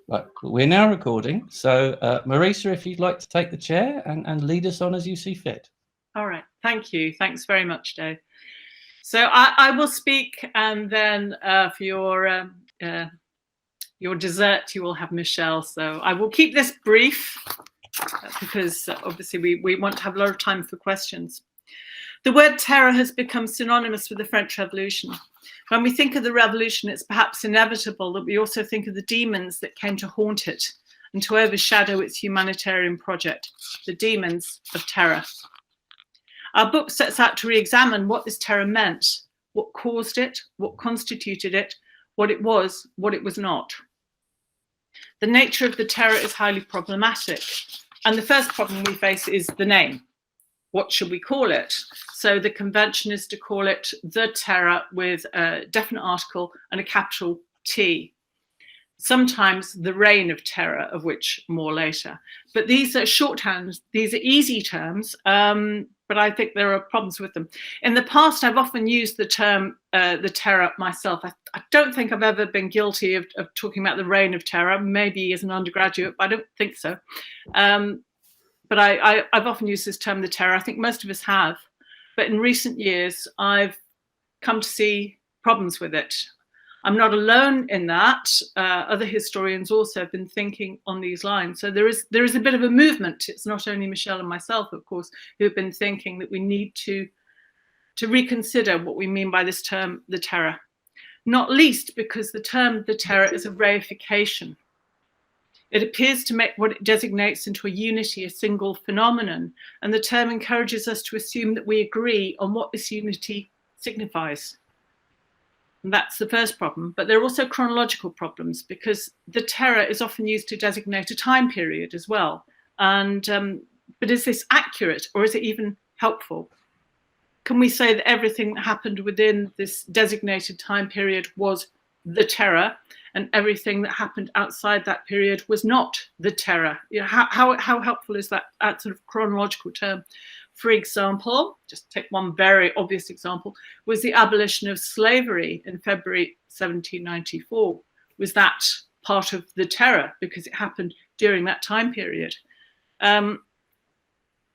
Right, we're now recording. So, Marisa, if you'd like to take the chair and lead us on as you see fit. All right. Thank you. Thanks very much, Dave. So I will speak, and then for your dessert, you will have Michel. So I will keep this brief because obviously we want to have a lot of time for questions. The word terror has become synonymous with the French Revolution. When we think of the revolution, it's perhaps inevitable that we also think of the demons that came to haunt it and to overshadow its humanitarian project, the demons of terror. Our book sets out to re-examine what this terror meant, what caused it, what constituted it, what it was not. The nature of the terror is highly problematic, and the first problem we face is the name. What should we call it? So the convention is to call it the terror with a definite article and a capital T. Sometimes the reign of terror, of which more later. But these are shorthands, these are easy terms, but I think there are problems with them. In the past, I've often used the term the terror myself. I don't think I've ever been guilty of talking about the reign of terror, maybe as an undergraduate, but I don't think so. But I've often used this term, the terror. I think most of us have. But in recent years, I've come to see problems with it. I'm not alone in that. Other historians also have been thinking on these lines. So there is a bit of a movement. It's not only Michel and myself, of course, who have been thinking that we need to reconsider what we mean by this term, the terror. Not least because the term the terror is a reification. It appears to make what it designates into a unity, a single phenomenon, and the term encourages us to assume that we agree on what this unity signifies. And that's the first problem. But there are also chronological problems because the terror is often used to designate a time period as well. And but is this accurate, or is it even helpful? Can we say that everything that happened within this designated time period was the terror, and everything that happened outside that period was not the terror? You know, how helpful is that sort of chronological term? For example, just take one very obvious example, was the abolition of slavery in February 1794. Was that part of the terror because it happened during that time period?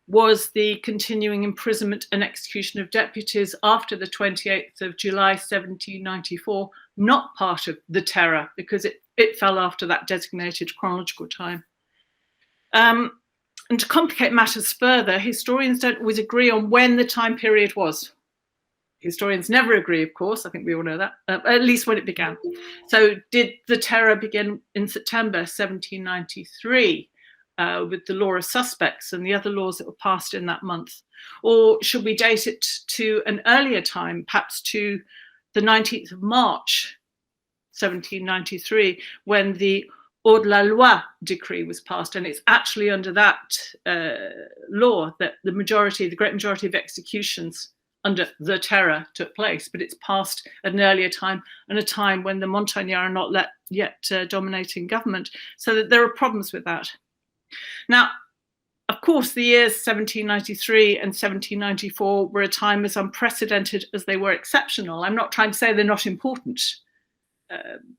Was the continuing imprisonment and execution of deputies after the 28th of July 1794 not part of the terror because it fell after that designated chronological time? And to complicate matters further, historians don't always agree on when the time period was. Historians never agree, of course, I think we all know that, at least when it began. So did the terror begin in September 1793 with the law of suspects and the other laws that were passed in that month? Or should we date it to an earlier time, perhaps to the 19th of March 1793, when the Hors de la Loi decree was passed, and it's actually under that law that the great majority of executions under the terror took place, but it's passed at an earlier time and a time when the Montagnards are not yet dominating government, so that there are problems with that. Now, of course, the years 1793 and 1794 were a time as unprecedented as they were exceptional. I'm not trying to say they're not important,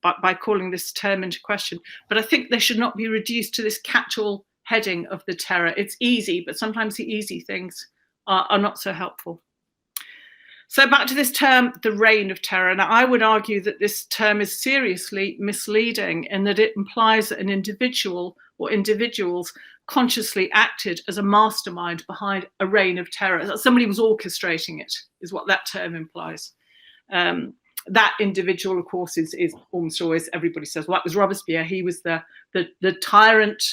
by calling this term into question, but I think they should not be reduced to this catch-all heading of the terror. It's easy, but sometimes the easy things are not so helpful. So back to this term, the reign of terror. Now, I would argue that this term is seriously misleading in that it implies that an individual or individuals consciously acted as a mastermind behind a reign of terror. That somebody was orchestrating it, is what that term implies. That individual, of course, is almost always, everybody says, well, that was Robespierre. He was the tyrant,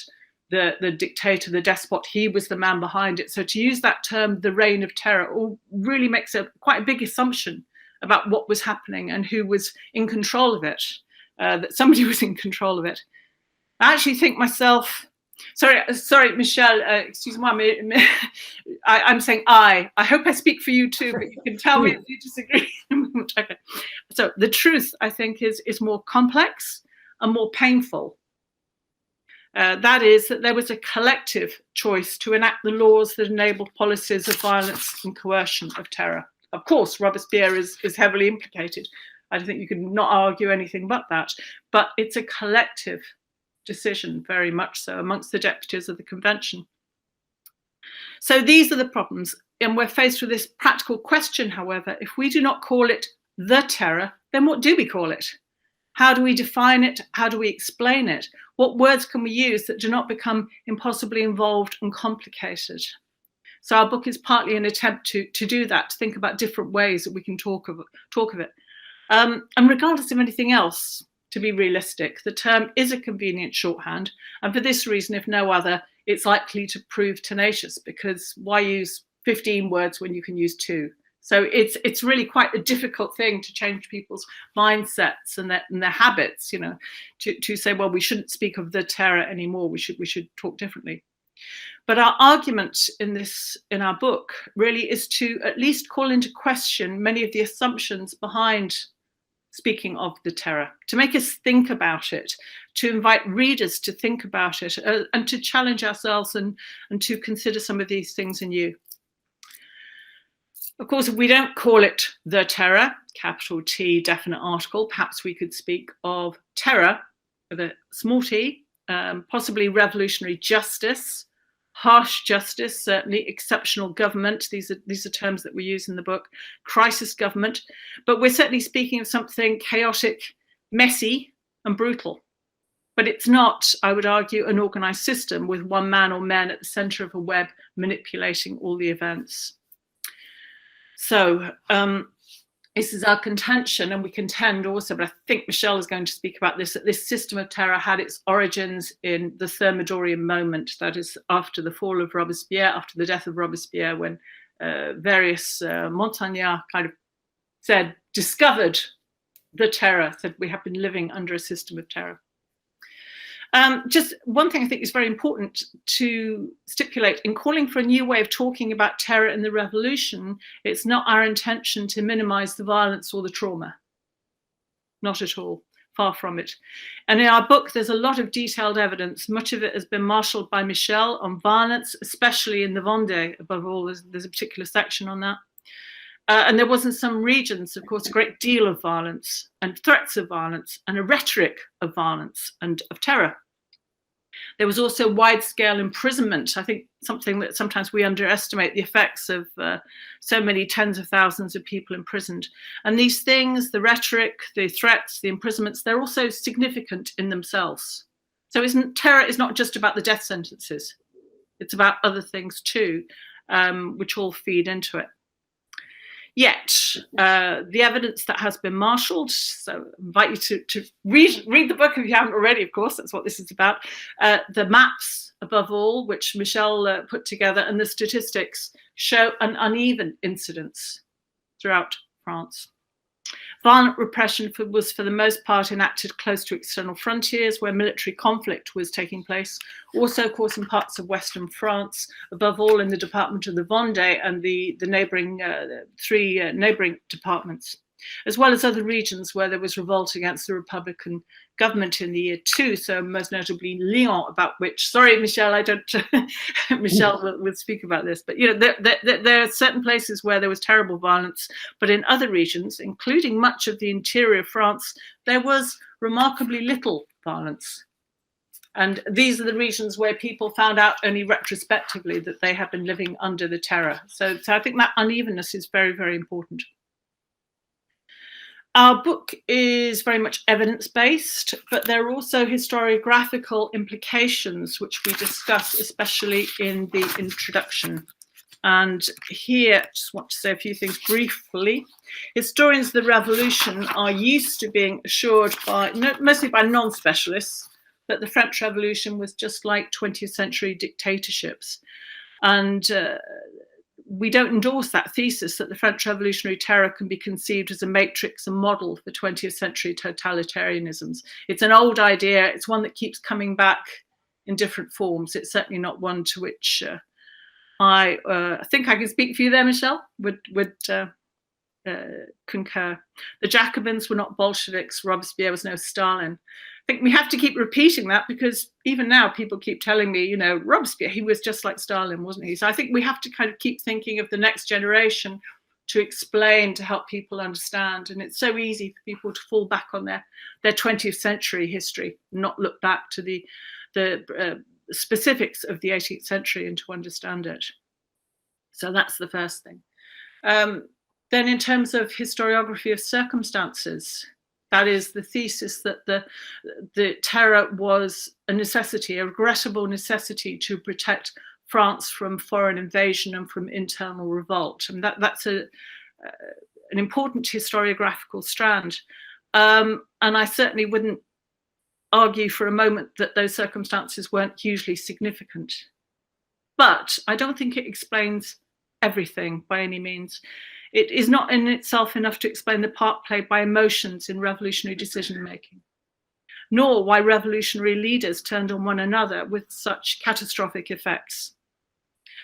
the dictator, the despot. He was the man behind it. So to use that term, the reign of terror, really makes quite a big assumption about what was happening and who was in control of it, that somebody was in control of it. I actually think myself, sorry, Michel, excuse me, I'm saying I hope I speak for you too, but you can tell me if you disagree. Okay. So the truth, I think, is more complex and more painful. That is that there was a collective choice to enact the laws that enabled policies of violence and coercion of terror. Of course, Robespierre is heavily implicated. I think you could not argue anything but that. But it's a collective decision, very much so, amongst the deputies of the convention. So these are the problems. And we're faced with this practical question, however. If we do not call it the terror, then what do we call it? How do we define it? How do we explain it? What words can we use that do not become impossibly involved and complicated? So our book is partly an attempt to do that, to think about different ways that we can talk of it. And regardless of anything else, to be realistic, the term is a convenient shorthand. And for this reason, if no other, it's likely to prove tenacious, because why use 15 words when you can use 2? So it's really quite a difficult thing to change people's mindsets and their habits, you know, to say, well, we shouldn't speak of the terror anymore. We should talk differently. But our argument in our book really is to at least call into question many of the assumptions behind speaking of the terror, to make us think about it, to invite readers to think about it, and to challenge ourselves and to consider some of these things anew. Of course, if we don't call it the terror, capital T, definite article, perhaps we could speak of terror with a small t, possibly revolutionary justice, harsh justice, certainly exceptional government. These are terms that we use in the book, crisis government. But we're certainly speaking of something chaotic, messy, and brutal. But it's not, I would argue, an organized system with one man or men at the center of a web manipulating all the events. So this is our contention, and we contend also, but I think Michel is going to speak about this, that this system of terror had its origins in the Thermidorian moment, that is after the fall of Robespierre, after the death of Robespierre, when various Montagnards kind of discovered the terror, said we have been living under a system of terror. Just one thing I think is very important to stipulate in calling for a new way of talking about terror in the revolution, it's not our intention to minimize the violence or the trauma. Not at all, far from it. And in our book, there's a lot of detailed evidence. Much of it has been marshaled by Michel on violence, especially in the Vendée. Above all, there's a particular section on that. And there was in some regions, of course, a great deal of violence and threats of violence and a rhetoric of violence and of terror. There was also wide-scale imprisonment. I think something that sometimes we underestimate the effects of so many tens of thousands of people imprisoned. And these things, the rhetoric, the threats, the imprisonments, they're also significant in themselves. So terror is not just about the death sentences. It's about other things too, which all feed into it. Yet, the evidence that has been marshaled, so I invite you to read the book if you haven't already, of course, that's what this is about. The maps, above all, which Michel put together, and the statistics show an uneven incidence throughout France. Violent repression was for the most part enacted close to external frontiers where military conflict was taking place. Also, of course, in parts of Western France, above all in the department of the Vendée and the neighbouring three neighbouring departments, as well as other regions where there was revolt against the Republican government in the year 2. So most notably Lyon, about which, sorry, Michel, I don't, Michel will speak about this, but you know, there are certain places where there was terrible violence, but in other regions, including much of the interior of France, there was remarkably little violence. And these are the regions where people found out only retrospectively that they had been living under the terror. So I think that unevenness is very, very important. Our book is very much evidence-based, but there are also historiographical implications which we discuss, especially in the introduction. And here, I just want to say a few things briefly. Historians of the revolution are used to being assured by, mostly by non-specialists, that the French Revolution was just like 20th century dictatorships. And we don't endorse that thesis that the French revolutionary terror can be conceived as a matrix and model for 20th century totalitarianisms. It's an old idea. It's one that keeps coming back in different forms. It's certainly not one to which I think I can speak for you there, Michel, would concur. The Jacobins were not Bolsheviks. Robespierre was no Stalin. I think we have to keep repeating that because even now people keep telling me, you know, Robespierre, he was just like Stalin, wasn't he? So I think we have to kind of keep thinking of the next generation to explain, to help people understand. And it's so easy for people to fall back on their 20th century history, not look back to the specifics of the 18th century and to understand it. So that's the first thing. Then in terms of historiography of circumstances, that is the thesis that the terror was a necessity, a regrettable necessity to protect France from foreign invasion and from internal revolt. And that's an important historiographical strand. And I certainly wouldn't argue for a moment that those circumstances weren't hugely significant. But I don't think it explains everything by any means. It is not in itself enough to explain the part played by emotions in revolutionary decision-making, nor why revolutionary leaders turned on one another with such catastrophic effects.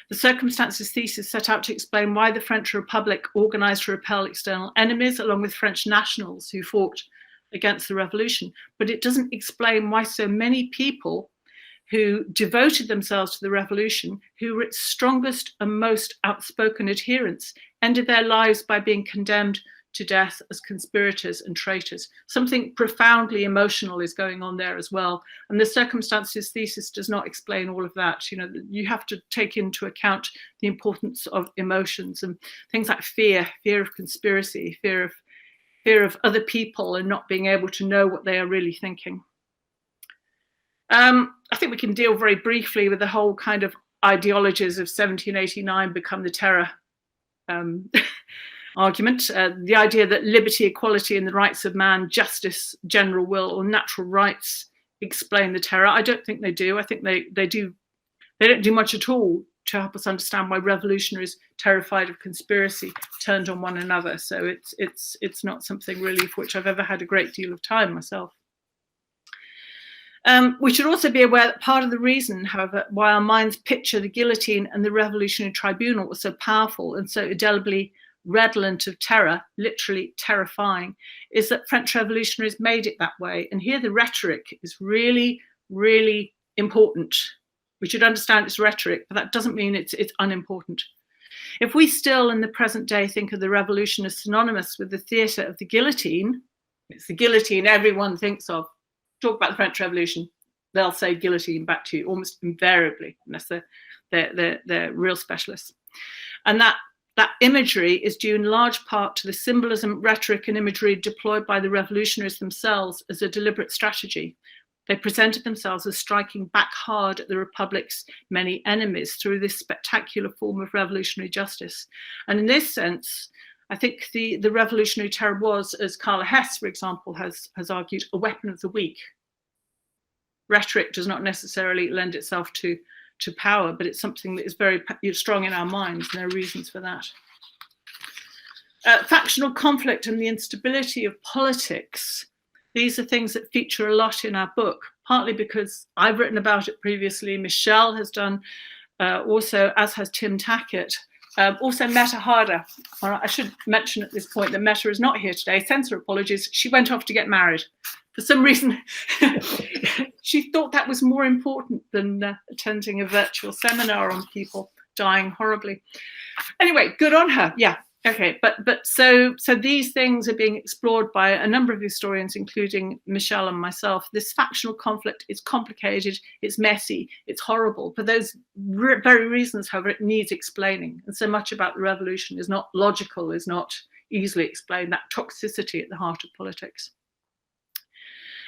The circumstances thesis set out to explain why the French Republic organized to repel external enemies, along with French nationals who fought against the revolution. But it doesn't explain why so many people who devoted themselves to the revolution, who were its strongest and most outspoken adherents, ended their lives by being condemned to death as conspirators and traitors. Something profoundly emotional is going on there as well. And the circumstances thesis does not explain all of that. You know, you have to take into account the importance of emotions and things like fear of conspiracy, fear of other people and not being able to know what they are really thinking. I think we can deal very briefly with the whole kind of ideologies of 1789 become the terror argument. The idea that liberty, equality and the rights of man, justice, general will or natural rights explain the terror. I don't think they do. I think they don't do much at all to help us understand why revolutionaries terrified of conspiracy turned on one another. So it's not something really for which I've ever had a great deal of time myself. We should also be aware that part of the reason, however, why our minds picture the guillotine and the revolutionary tribunal was so powerful and so indelibly redolent of terror, literally terrifying, is that French revolutionaries made it that way. And here the rhetoric is really, really important. We should understand its rhetoric, but that doesn't mean it's unimportant. If we still in the present day think of the revolution as synonymous with the theatre of the guillotine, it's the guillotine everyone thinks of. Talk about the French Revolution, they'll say guillotine back to you almost invariably, unless they're real specialists. And that imagery is due in large part to the symbolism, rhetoric and imagery deployed by the revolutionaries themselves as a deliberate strategy. They presented themselves as striking back hard at the Republic's many enemies through this spectacular form of revolutionary justice. And in this sense, I think the revolutionary terror was, as Carla Hess, for example, has argued, a weapon of the weak. Rhetoric does not necessarily lend itself to power, but it's something that is very strong in our minds, and there are reasons for that. Factional conflict and the instability of politics. These are things that feature a lot in our book, partly because I've written about it previously. Michel has done also, as has Tim Tackett. Also Meta Harder. I should mention at this point that Meta is not here today. Sends her apologies. She went off to get married. For some reason, she thought that was more important than attending a virtual seminar on people dying horribly. Anyway, good on her. Yeah. Okay, but so these things are being explored by a number of historians, including Michel and myself. This factional conflict is complicated, it's messy, it's horrible. For those very reasons, however, it needs explaining. And so much about the revolution is not logical, is not easily explained, that toxicity at the heart of politics.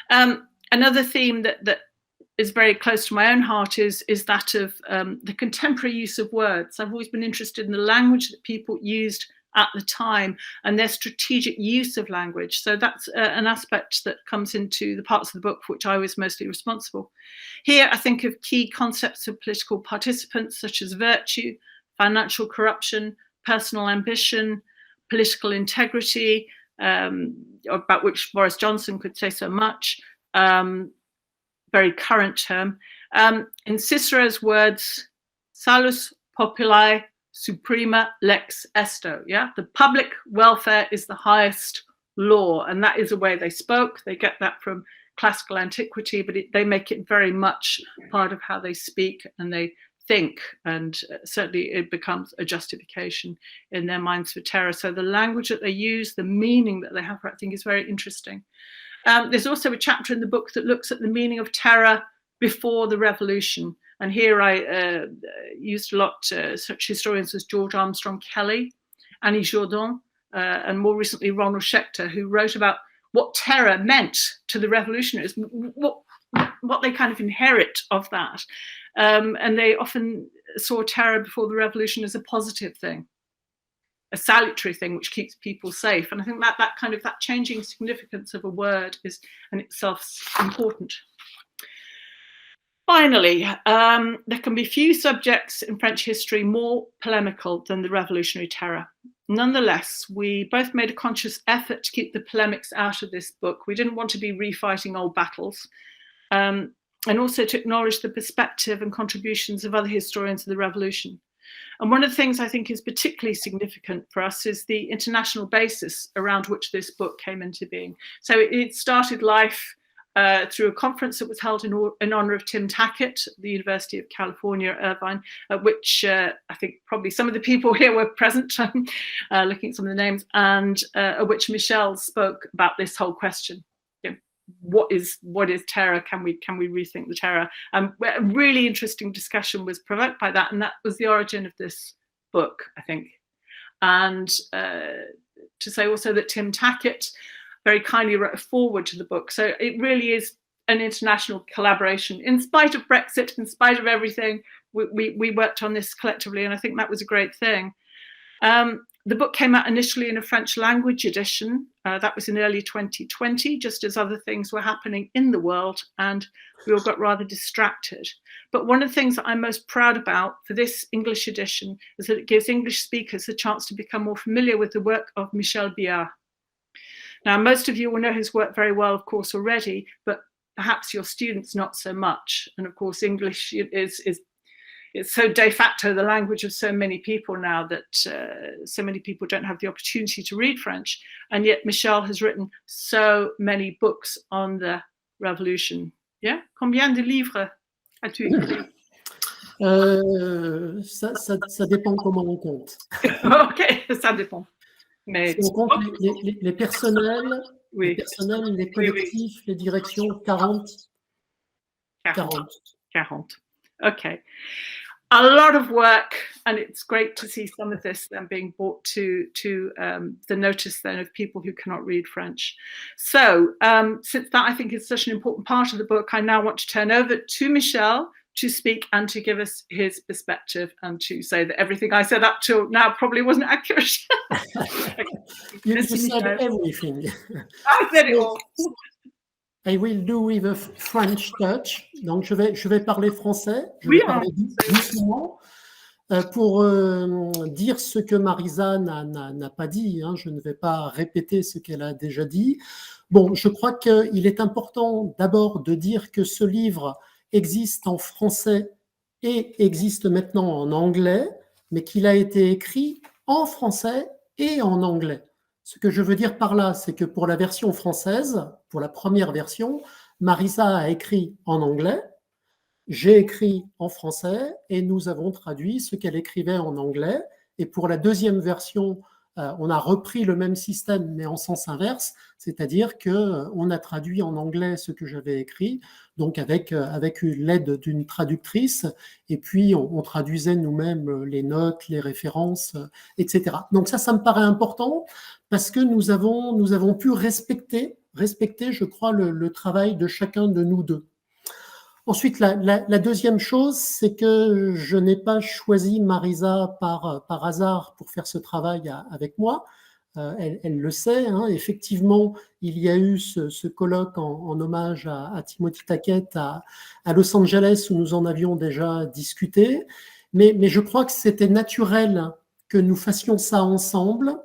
Another theme that is very close to my own heart is that of the contemporary use of words. I've always been interested in the language that people used at the time and their strategic use of language. So that's an aspect that comes into the parts of the book for which I was mostly responsible. Here, I think of key concepts of political participants such as virtue, financial corruption, personal ambition, political integrity, about which Boris Johnson could say so much, very current term. In Cicero's words, salus populi suprema lex esto, yeah? The public welfare is the highest law, and that is the way they spoke. They get that from classical antiquity, but they make it very much part of how they speak and they think, and certainly it becomes a justification in their minds for terror. So the language that they use, the meaning that they have, I think is very interesting. There's also a chapter in the book that looks at the meaning of terror before the revolution. And here I used a lot such historians as George Armstrong Kelly, Annie Jourdan, and more recently Ronald Schechter, who wrote about what terror meant to the revolutionaries, what they kind of inherit of that. And they often saw terror before the revolution as a positive thing, a salutary thing which keeps people safe. And I think that changing significance of a word is in itself important. Finally, there can be few subjects in French history more polemical than the revolutionary terror. Nonetheless, we both made a conscious effort to keep the polemics out of this book. We didn't want to be refighting old battles, and also to acknowledge the perspective and contributions of other historians of the revolution. And one of the things I think is particularly significant for us is the international basis around which this book came into being. So it started life through a conference that was held in honor of Tim Tackett, the University of California, Irvine, at which I think probably some of the people here were present, looking at some of the names, and at which Michel spoke about this whole question. What is terror? Can we rethink the terror? A really interesting discussion was provoked by that, and that was the origin of this book, I think. And to say also that Tim Tackett very kindly wrote a foreword to the book. So it really is an international collaboration. In spite of Brexit, in spite of everything, we worked on this collectively, and I think that was a great thing. The book came out initially in a French language edition. That was in early 2020, just as other things were happening in the world, and we all got rather distracted. But one of the things that I'm most proud about for this English edition is that it gives English speakers a chance to become more familiar with the work of Michel Biard. Now, most of you will know his work very well, of course, already, but perhaps your students not so much. And of course, English is so de facto the language of so many people now that so many people don't have the opportunity to read French. And yet Michel has written so many books on the revolution. Yeah? Combien de livres as-tu écrit? Ça dépend comment on compte. Ok, ça dépend. Mais si on compte les personnels, oui. Les personnels, les collectifs, oui. Les directions, 40. 40. Okay. A lot of work, and it's great to see some of this then being brought to the notice then of people who cannot read French. So since that I think is such an important part of the book, I now want to turn over to Michel to speak and to give us his perspective and to say that everything I said up till now probably wasn't accurate. You said everything. I said it all. I will do with a French touch. Donc, je vais parler français. Je vais parler doucement pour dire ce que Marisa n'a pas dit. Hein. Je ne vais pas répéter ce qu'elle a déjà dit. Bon, je crois qu'il est important d'abord de dire que ce livre existe en français et existe maintenant en anglais, mais qu'il a été écrit en français et en anglais. Ce que je veux dire par là, c'est que pour la version française, pour la première version, Marisa a écrit en anglais, j'ai écrit en français et nous avons traduit ce qu'elle écrivait en anglais. Et pour la deuxième version, on a repris le même système, mais en sens inverse, c'est-à-dire qu'on a traduit en anglais ce que j'avais écrit, donc avec l'aide d'une traductrice, et puis on traduisait nous-mêmes les notes, les références, etc. Donc ça me paraît important, parce que nous avons pu respecter, je crois, le travail de chacun de nous deux. Ensuite, la deuxième chose, c'est que je n'ai pas choisi Marisa par hasard pour faire ce travail avec moi. Elle le sait, hein. Effectivement, il y a eu ce colloque en hommage à Timothy Tackett à Los Angeles où nous en avions déjà discuté. Mais je crois que c'était naturel que nous fassions ça ensemble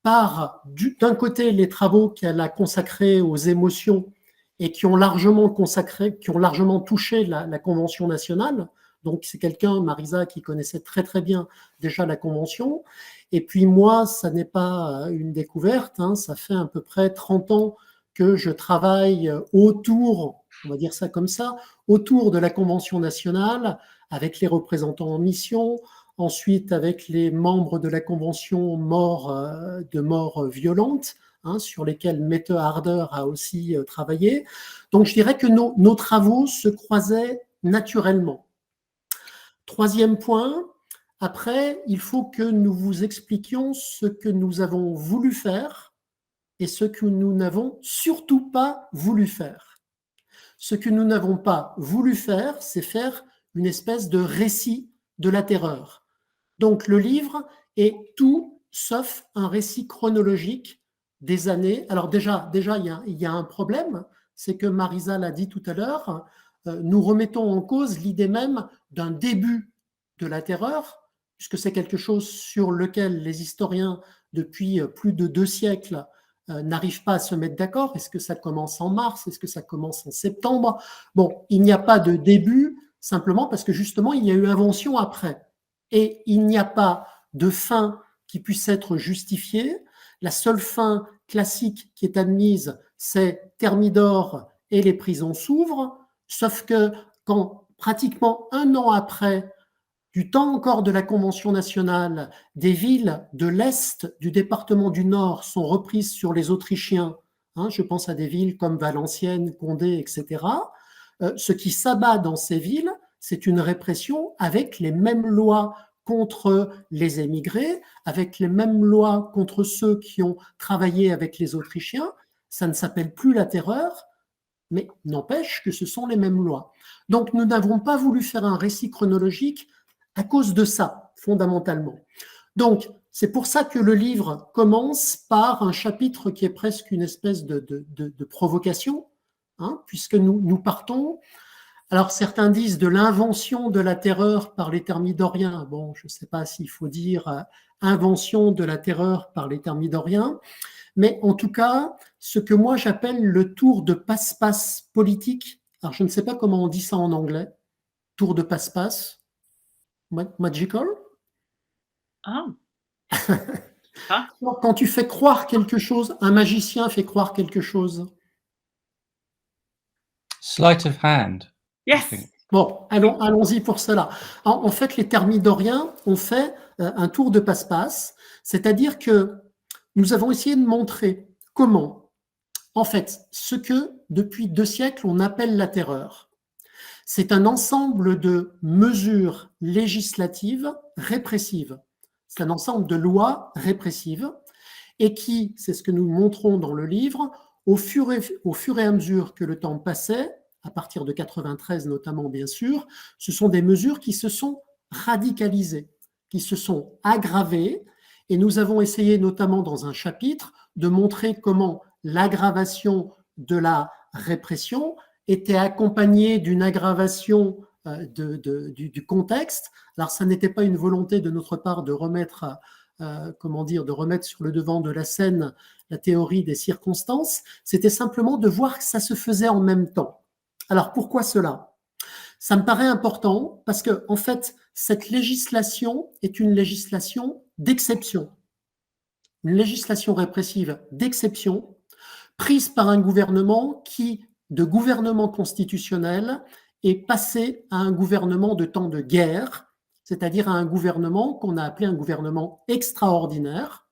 par, d'un côté, les travaux qu'elle a consacrés aux émotions et qui ont largement touché la Convention nationale. Donc, c'est quelqu'un, Marisa, qui connaissait très, très bien déjà la Convention. Et puis moi, ça n'est pas une découverte, hein, ça fait à peu près 30 ans que je travaille autour on va dire ça comme ça, autour de la Convention nationale, avec les représentants en mission, ensuite avec les membres de la Convention de mort violente, sur lesquels 𝑇ℎ𝑒 𝐹𝑟𝑒𝑛𝑐ℎ a aussi travaillé. Donc je dirais que nos travaux se croisaient naturellement. Troisième point, après, il faut que nous vous expliquions ce que nous avons voulu faire et ce que nous n'avons surtout pas voulu faire. Ce que nous n'avons pas voulu faire, c'est faire une espèce de récit de la terreur. Donc le livre est tout sauf un récit chronologique des années. Alors déjà il y a un problème, c'est que Marisa l'a dit tout à l'heure, nous remettons en cause l'idée même d'un début de la terreur, puisque c'est quelque chose sur lequel les historiens, depuis plus de 2 siècles, n'arrivent pas à se mettre d'accord. Est-ce que ça commence en mars? Est-ce que ça commence en septembre? Bon, il n'y a pas de début, simplement parce que justement, il y a eu invention après. Et il n'y a pas de fin qui puisse être justifiée. La seule fin classique qui est admise, c'est Thermidor et les prisons s'ouvrent, sauf que quand pratiquement 1 an après, du temps encore de la Convention nationale, des villes de l'Est du département du Nord sont reprises sur les Autrichiens, je pense à des villes comme Valenciennes, Condé, etc. Ce qui s'abat dans ces villes, c'est une répression avec les mêmes lois contre les émigrés, avec les mêmes lois contre ceux qui ont travaillé avec les Autrichiens. Ça ne s'appelle plus la terreur, mais n'empêche que ce sont les mêmes lois. Donc nous n'avons pas voulu faire un récit chronologique à cause de ça, fondamentalement. Donc, c'est pour ça que le livre commence par un chapitre qui est presque une espèce de provocation, puisque nous partons. Alors, certains disent de l'invention de la terreur par les thermidoriens. Bon, je ne sais pas s'il faut dire invention de la terreur par les thermidoriens, mais en tout cas, ce que moi j'appelle le tour de passe-passe politique. Alors, je ne sais pas comment on dit ça en anglais. Tour de passe-passe. Magical? Ah. Quand tu fais croire quelque chose, un magicien fait croire quelque chose. Sleight of hand. Yes. Bon, allons-y pour cela. En fait, les thermidoriens ont fait un tour de passe-passe, c'est-à-dire que nous avons essayé de montrer comment, en fait, ce que depuis 2 siècles on appelle la terreur. C'est un ensemble de mesures législatives répressives. C'est un ensemble de lois répressives et qui, c'est ce que nous montrons dans le livre, au fur et à mesure que le temps passait, à partir de 93 notamment bien sûr, ce sont des mesures qui se sont radicalisées, qui se sont aggravées, et nous avons essayé notamment dans un chapitre de montrer comment l'aggravation de la répression était accompagnée d'une aggravation du contexte. Alors, ça n'était pas une volonté de notre part de remettre, de remettre sur le devant de la scène la théorie des circonstances, c'était simplement de voir que ça se faisait en même temps. Alors, pourquoi cela? Ça me paraît important parce que, en fait, cette législation est une législation d'exception, une législation répressive d'exception prise par un gouvernement qui, de gouvernement constitutionnel, est passé à un gouvernement de temps de guerre, c'est-à-dire à un gouvernement qu'on a appelé un gouvernement extraordinaire,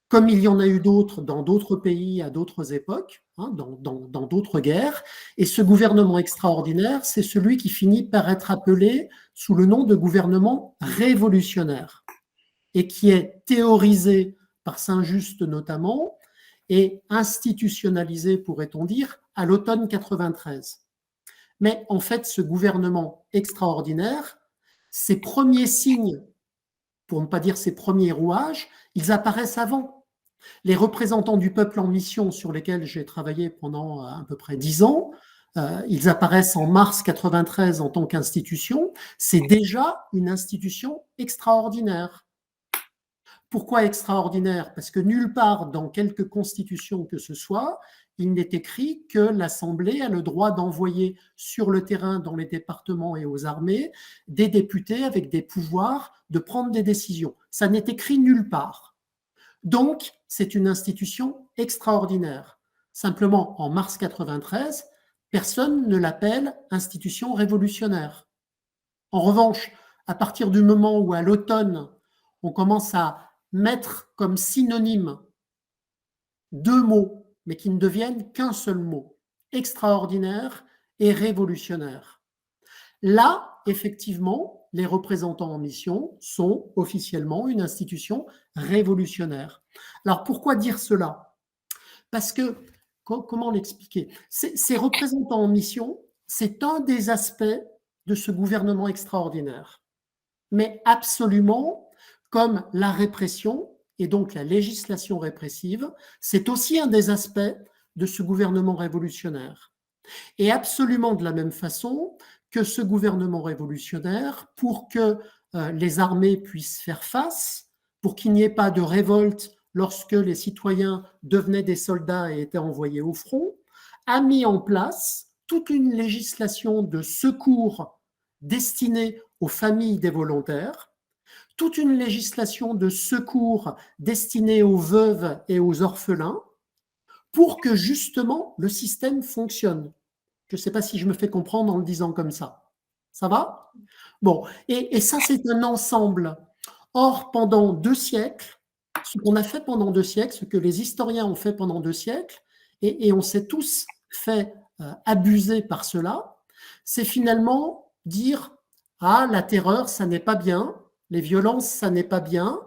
comme il y en a eu d'autres dans d'autres pays à d'autres époques, dans d'autres guerres. Et ce gouvernement extraordinaire, c'est celui qui finit par être appelé sous le nom de gouvernement révolutionnaire et qui est théorisé par Saint-Just notamment et institutionnalisé, pourrait-on dire, à l'automne 93. Mais en fait, ce gouvernement extraordinaire, ses premiers signes, pour ne pas dire ses premiers rouages, ils apparaissent avant. Les représentants du peuple en mission sur lesquels j'ai travaillé pendant à peu près 10 ans, ils apparaissent en mars 93 en tant qu'institution. C'est déjà une institution extraordinaire. Pourquoi extraordinaire? Parce que nulle part dans quelque constitution que ce soit, il n'est écrit que l'Assemblée a le droit d'envoyer sur le terrain, dans les départements et aux armées, des députés avec des pouvoirs de prendre des décisions. Ça n'est écrit nulle part. Donc, c'est une institution extraordinaire. Simplement, en mars 93, personne ne l'appelle institution révolutionnaire. En revanche, à partir du moment où à l'automne, on commence à mettre comme synonyme deux mots, mais qui ne deviennent qu'un seul mot, extraordinaire et révolutionnaire. Là, effectivement, les représentants en mission sont officiellement une institution révolutionnaire. Alors, pourquoi dire cela? Parce que, comment l'expliquer? Ces représentants en mission, c'est un des aspects de ce gouvernement extraordinaire. Mais absolument, comme la répression et donc la législation répressive, c'est aussi un des aspects de ce gouvernement révolutionnaire. Et absolument de la même façon que ce gouvernement révolutionnaire, pour que les armées puissent faire face, pour qu'il n'y ait pas de révolte lorsque les citoyens devenaient des soldats et étaient envoyés au front, a mis en place toute une législation de secours destinée aux familles des volontaires, toute une législation de secours destinée aux veuves et aux orphelins, pour que justement le système fonctionne. Je ne sais pas si je me fais comprendre en le disant comme ça. Ça va? Bon, et ça, c'est un ensemble. Or, pendant 2 siècles, ce qu'on a fait pendant 2 siècles, ce que les historiens ont fait pendant 2 siècles, et on s'est tous fait abuser par cela, c'est finalement dire « Ah, la terreur, ça n'est pas bien, les violences, ça n'est pas bien,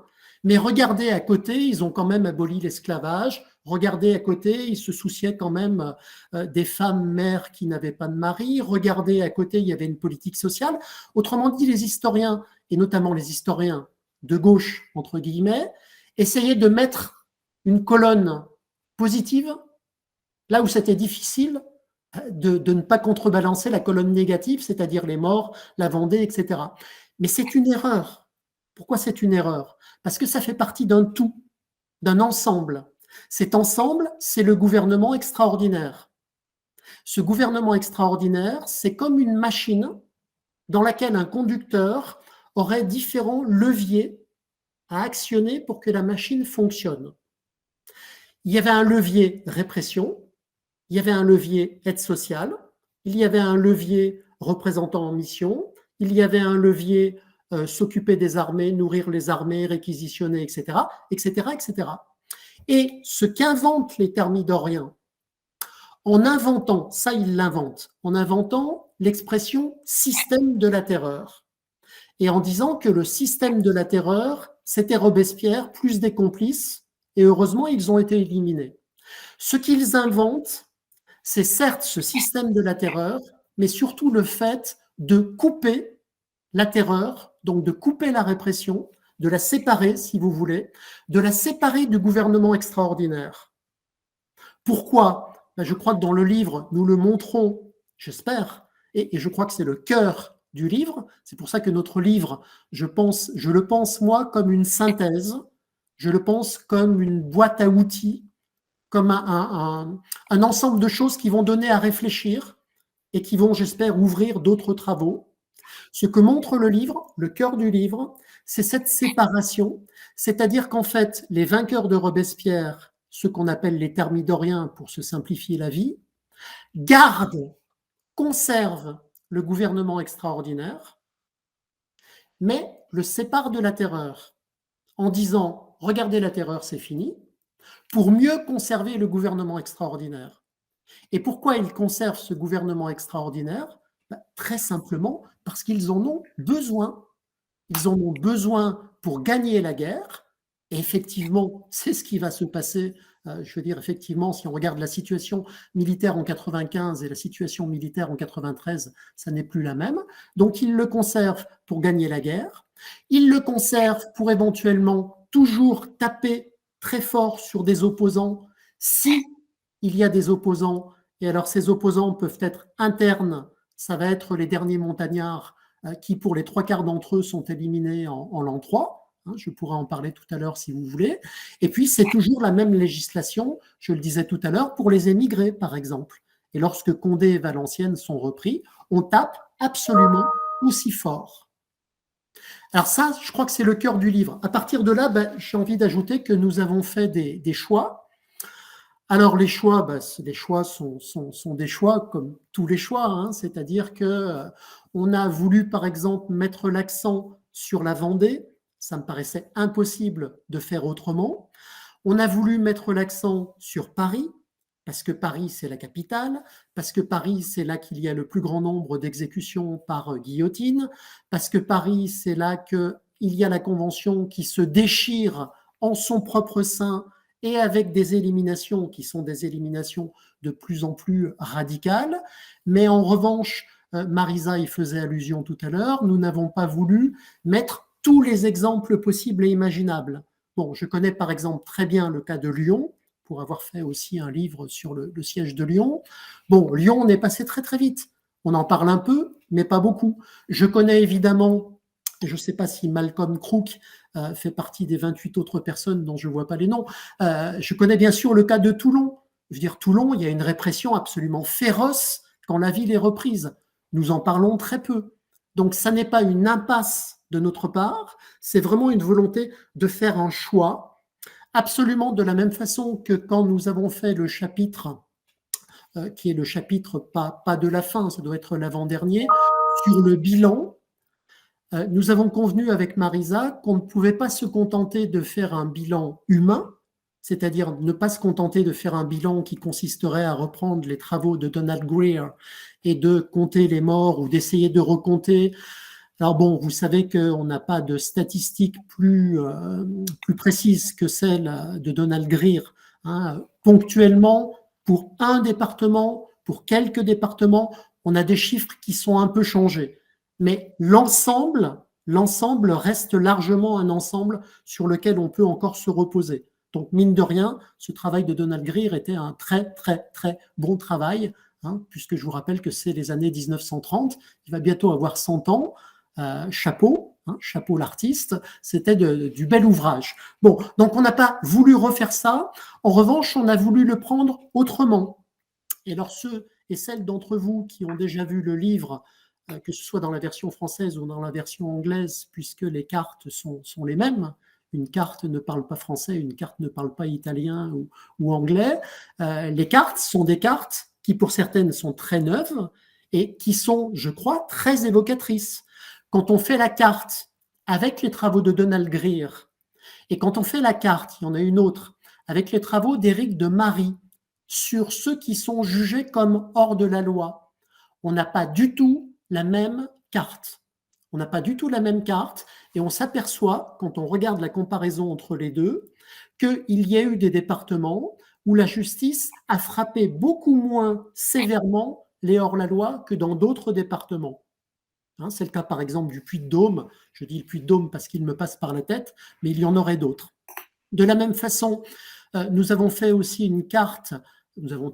mais regardez à côté, ils ont quand même aboli l'esclavage, regardez à côté, ils se souciaient quand même des femmes mères qui n'avaient pas de mari, regardez à côté, il y avait une politique sociale. » Autrement dit, les historiens, et notamment les historiens de gauche, entre guillemets, essayaient de mettre une colonne positive là où c'était difficile de ne pas contrebalancer la colonne négative, c'est-à-dire les morts, la Vendée, etc. Mais c'est une erreur. Pourquoi c'est une erreur? Parce que ça fait partie d'un tout, d'un ensemble. Cet ensemble, c'est le gouvernement extraordinaire. Ce gouvernement extraordinaire, c'est comme une machine dans laquelle un conducteur aurait différents leviers à actionner pour que la machine fonctionne. Il y avait un levier répression, il y avait un levier aide sociale, il y avait un levier représentant en mission, il y avait un levier s'occuper des armées, nourrir les armées, réquisitionner, etc., etc., etc. Et ce qu'inventent les thermidoriens, en inventant, ça ils l'inventent, en inventant l'expression système de la terreur, et en disant que le système de la terreur, c'était Robespierre plus des complices, et heureusement, ils ont été éliminés. Ce qu'ils inventent, c'est certes ce système de la terreur, mais surtout le fait de couper la terreur, donc de couper la répression, de la séparer, si vous voulez, de la séparer du gouvernement extraordinaire. Pourquoi? Je crois que dans le livre, nous le montrons, j'espère, et je crois que c'est le cœur du livre. C'est pour ça que notre livre, je le pense moi comme une synthèse, je le pense comme une boîte à outils, comme un ensemble de choses qui vont donner à réfléchir et qui vont, j'espère, ouvrir d'autres travaux. Ce que montre le livre, le cœur du livre, c'est cette séparation, c'est-à-dire qu'en fait, les vainqueurs de Robespierre, ceux qu'on appelle les thermidoriens pour se simplifier la vie, gardent, conservent le gouvernement extraordinaire, mais le séparent de la terreur en disant « regardez la terreur, c'est fini », pour mieux conserver le gouvernement extraordinaire. Et pourquoi ils conservent ce gouvernement extraordinaire? Très simplement parce qu'ils en ont besoin. Ils en ont besoin pour gagner la guerre. Et effectivement, c'est ce qui va se passer. Je veux dire, effectivement, si on regarde la situation militaire en 95 et la situation militaire en 93, ça n'est plus la même. Donc, ils le conservent pour gagner la guerre. Ils le conservent pour éventuellement toujours taper très fort sur des opposants si il y a des opposants. Et alors, ces opposants peuvent être internes. Ça va être les derniers montagnards qui, pour les 3/4 d'entre eux, sont éliminés en l'an 3. Je pourrais en parler tout à l'heure si vous voulez. Et puis, c'est toujours la même législation, je le disais tout à l'heure, pour les émigrés, par exemple. Et lorsque Condé et Valenciennes sont repris, on tape absolument aussi fort. Alors ça, je crois que c'est le cœur du livre. À partir de là, j'ai envie d'ajouter que nous avons fait des choix. Alors les choix, les choix sont des choix comme tous les choix, hein, c'est-à-dire que on a voulu par exemple mettre l'accent sur la Vendée, ça me paraissait impossible de faire autrement. On a voulu mettre l'accent sur Paris, parce que Paris c'est la capitale, parce que Paris c'est là qu'il y a le plus grand nombre d'exécutions par guillotine, parce que Paris c'est là qu'il y a la Convention qui se déchire en son propre sein et avec des éliminations qui sont des éliminations de plus en plus radicales. Mais en revanche, Marisa y faisait allusion tout à l'heure, nous n'avons pas voulu mettre tous les exemples possibles et imaginables. Bon, je connais par exemple très bien le cas de Lyon, pour avoir fait aussi un livre sur le siège de Lyon. Bon, Lyon, on est passé très très vite. On en parle un peu, mais pas beaucoup. Je connais évidemment, je ne sais pas si Malcolm Crook fait partie des 28 autres personnes dont je ne vois pas les noms. Je connais bien sûr le cas de Toulon. Je veux dire, Toulon, il y a une répression absolument féroce quand la ville est reprise. Nous en parlons très peu. Donc, ça n'est pas une impasse de notre part, c'est vraiment une volonté de faire un choix, absolument de la même façon que quand nous avons fait le chapitre, qui est le chapitre pas de la fin, ça doit être l'avant-dernier, sur le bilan. Nous avons convenu avec Marisa qu'on ne pouvait pas se contenter de faire un bilan humain, c'est-à-dire ne pas se contenter de faire un bilan qui consisterait à reprendre les travaux de Donald Greer et de compter les morts ou d'essayer de recompter. Alors bon, vous savez qu'on n'a pas de statistiques plus précises que celles de Donald Greer. Hein. Ponctuellement, pour un département, pour quelques départements, on a des chiffres qui sont un peu changés. Mais l'ensemble reste largement un ensemble sur lequel on peut encore se reposer. Donc, mine de rien, ce travail de Donald Greer était un très, très, très bon travail, hein, puisque je vous rappelle que c'est les années 1930. Il va bientôt avoir 100 ans. Chapeau, hein, chapeau l'artiste, c'était du bel ouvrage. Bon, donc on n'a pas voulu refaire ça. En revanche, on a voulu le prendre autrement. Et alors ceux et celles d'entre vous qui ont déjà vu le livre, que ce soit dans la version française ou dans la version anglaise, puisque les cartes sont les mêmes, une carte ne parle pas français, une carte ne parle pas italien ou anglais, les cartes sont des cartes qui pour certaines sont très neuves et qui sont, je crois, très évocatrices. Quand on fait la carte avec les travaux de Donald Greer, et quand on fait la carte, il y en a une autre, avec les travaux d'Éric de Marie, sur ceux qui sont jugés comme hors de la loi, on n'a pas du tout la même carte. On n'a pas du tout la même carte, et on s'aperçoit, quand on regarde la comparaison entre les deux, qu'il y a eu des départements où la justice a frappé beaucoup moins sévèrement les hors-la-loi que dans d'autres départements. C'est le cas par exemple du Puy-de-Dôme, je dis le Puy-de-Dôme parce qu'il me passe par la tête, mais il y en aurait d'autres. De la même façon, nous avons fait aussi une carte, nous avons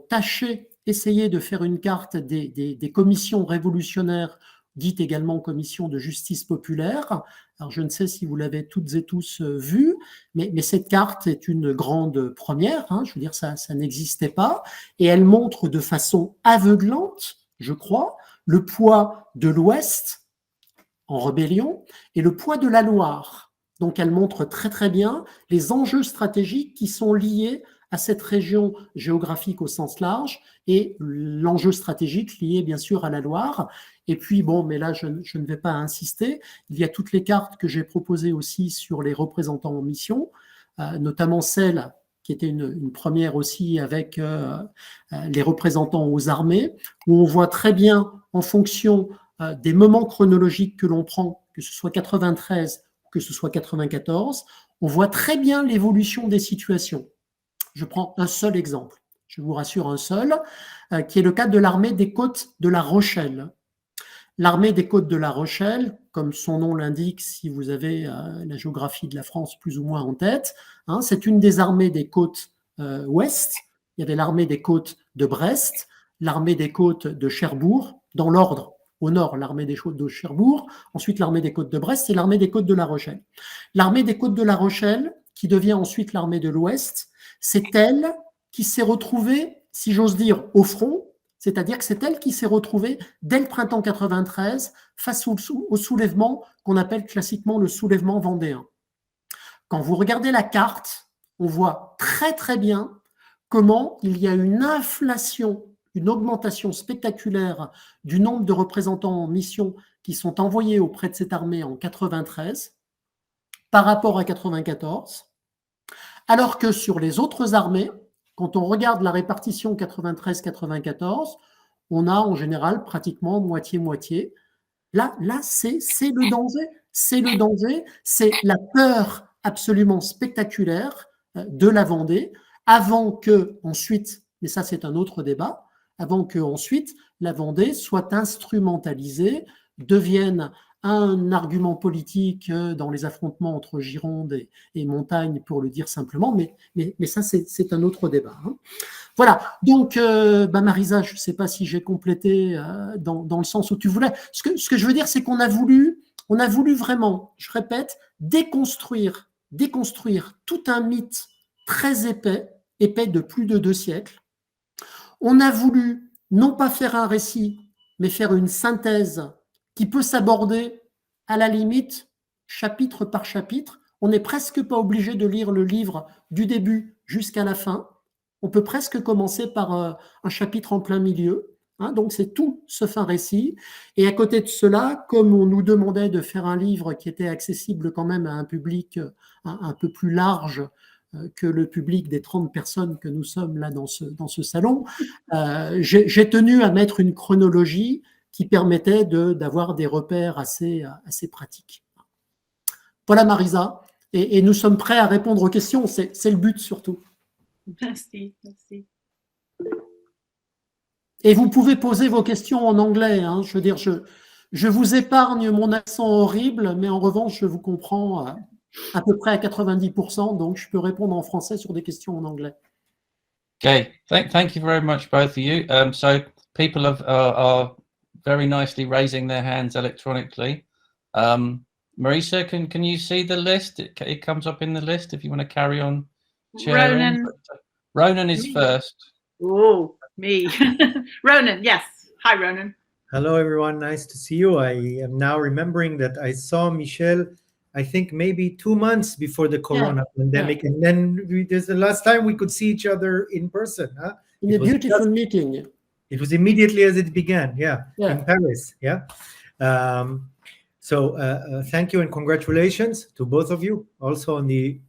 essayé de faire une carte des commissions révolutionnaires, dites également commissions de justice populaire. Alors je ne sais si vous l'avez toutes et tous vue, mais cette carte est une grande première, hein, je veux dire ça n'existait pas, et elle montre de façon aveuglante, je crois, le poids de l'Ouest en rébellion et le poids de la Loire. Donc elle montre très très bien les enjeux stratégiques qui sont liés à cette région géographique au sens large et l'enjeu stratégique lié bien sûr à la Loire. Et puis bon, mais là je ne vais pas insister, il y a toutes les cartes que j'ai proposées aussi sur les représentants en mission, notamment celle qui était une première aussi avec les représentants aux armées, où on voit très bien en fonction des moments chronologiques que l'on prend, que ce soit 93 ou que ce soit 94, on voit très bien l'évolution des situations. Je prends un seul exemple, je vous rassure un seul, qui est le cas de l'armée des côtes de La Rochelle. L'armée des côtes de La Rochelle, comme son nom l'indique, si vous avez la géographie de la France plus ou moins en tête, hein, c'est une des armées des côtes ouest. Il y avait l'armée des côtes de Brest, l'armée des côtes de Cherbourg, dans l'ordre. Au nord, l'armée des côtes de Cherbourg, ensuite l'armée des côtes de Brest et l'armée des côtes de La Rochelle. L'armée des côtes de La Rochelle, qui devient ensuite l'armée de l'Ouest, c'est elle qui s'est retrouvée, si j'ose dire, au front, c'est-à-dire que c'est elle qui s'est retrouvée dès le printemps 93 face au soulèvement qu'on appelle classiquement le soulèvement vendéen. Quand vous regardez la carte, on voit très très bien comment il y a une inflation, une augmentation spectaculaire du nombre de représentants en mission qui sont envoyés auprès de cette armée en 93 par rapport à 94, alors que sur les autres armées, quand on regarde la répartition 93-94, on a en général pratiquement moitié-moitié. Là c'est le danger. C'est le danger, c'est la peur absolument spectaculaire de la Vendée, avant que ensuite, mais ça c'est un autre débat, avant que ensuite la Vendée soit instrumentalisée, devienne un argument politique dans les affrontements entre Gironde et Montagne, pour le dire simplement, mais ça c'est un autre débat. Hein. Voilà, donc Marisa, je ne sais pas si j'ai complété dans le sens où tu voulais. Ce que je veux dire, c'est qu'on a voulu vraiment, je répète, déconstruire tout un mythe très épais de plus de 2 siècles. On a voulu non pas faire un récit, mais faire une synthèse qui peut s'aborder à la limite chapitre par chapitre. On n'est presque pas obligé de lire le livre du début jusqu'à la fin. On peut presque commencer par un chapitre en plein milieu. Hein, donc c'est tout sauf un récit. Et à côté de cela, comme on nous demandait de faire un livre qui était accessible quand même à un public un peu plus large que le public des 30 personnes que nous sommes là dans ce salon, j'ai tenu à mettre une chronologie qui permettait d'avoir des repères assez pratiques. Voilà Marisa, et nous sommes prêts à répondre aux questions, c'est le but surtout. Merci. Et vous pouvez poser vos questions en anglais, hein. Je veux dire, je vous épargne mon accent horrible, mais en revanche, je vous comprends à peu près à 90%, donc je peux répondre en français sur des questions en anglais. Okay, thank you very much, both of you. So people are very nicely raising their hands electronically. Marisa, can you see the list? It comes up in the list if you want to carry on chairing. Ronan is first. Oh, me. Ronan, yes. Hi, Ronan. Hello, everyone. Nice to see you. I am now remembering that I saw Michel, I think maybe 2 months before the Corona pandemic. And then this is the last time we could see each other in person. Huh? In a beautiful meeting. It was immediately as it began. In Paris. So thank you and congratulations to both of you. Also on the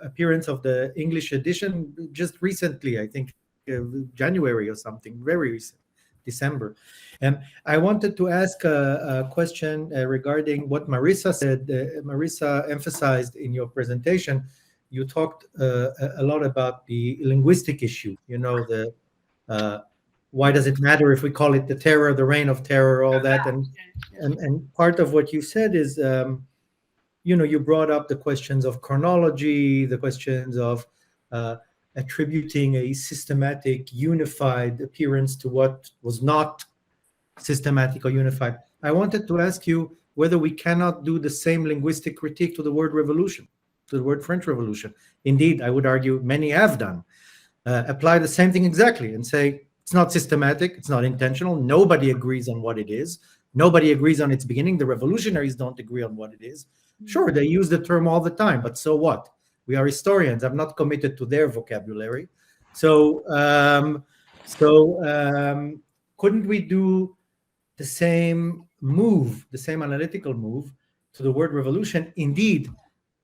appearance of the English edition just recently, I think January or something, very recent, December. I wanted to ask a question regarding what Marisa said. Marisa emphasized in your presentation, you talked a lot about the linguistic issue, you know, the why does it matter if we call it the terror, the reign of terror, all that. And part of what you said is, you know, you brought up the questions of chronology, the questions of attributing a systematic, unified appearance to what was not systematic or unified. I wanted to ask you whether we cannot do the same linguistic critique to the word revolution, to the word French Revolution. Indeed, I would argue many have done. Apply the same thing exactly and say, it's not systematic, it's not intentional, nobody agrees on what it is, nobody agrees on its beginning, the revolutionaries don't agree on what it is. Sure, they use the term all the time, but so what? We are historians. I'm not committed to their vocabulary. So, couldn't we do the same move, the same analytical move to the word revolution? Indeed,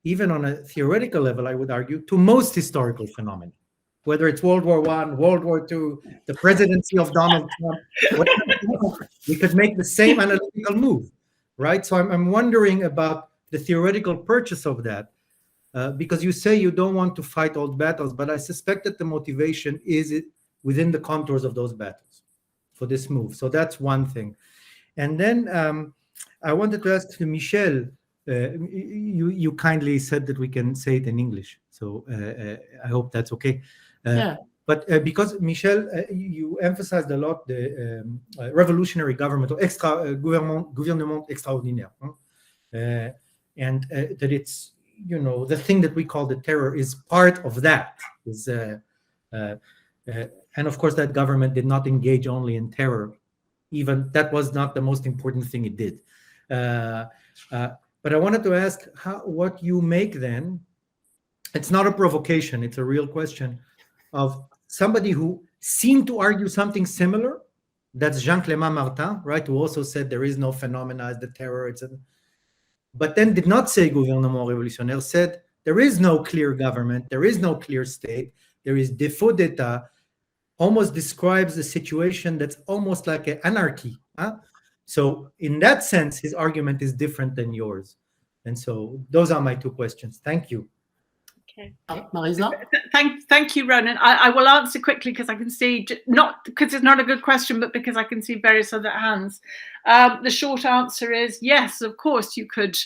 even on a theoretical level, I would argue, to most historical phenomena, whether it's World War I, World War II, the presidency of Donald Trump, whatever, we could make the same analytical move, right? So I'm wondering about the theoretical purchase of that. Because you say you don't want to fight old battles, but I suspect that the motivation is within the contours of those battles for this move. So that's one thing. And then I wanted to ask to Michel, you kindly said that we can say it in English. So I hope that's okay. But because Michel, you emphasized a lot the revolutionary government or gouvernement extraordinaire. And that it's, you know, the thing that we call the terror is part of that. And of course, that government did not engage only in terror. Even that was not the most important thing it did. But I wanted to ask what you make then. It's not a provocation. It's a real question of somebody who seemed to argue something similar. That's Jean-Clément Martin, right? Who also said there is no phenomena as the terror, but then did not say gouvernement révolutionnaire, said there is no clear government, there is no clear state, there is défaut d'état, almost describes a situation that's almost like an anarchy. Huh? So in that sense, his argument is different than yours. And so those are my two questions. Thank you. Okay. Marisa? Thank you, Ronan. I will answer quickly because I can see, not because it's not a good question, but because I can see various other hands. The short answer is yes, of course, you could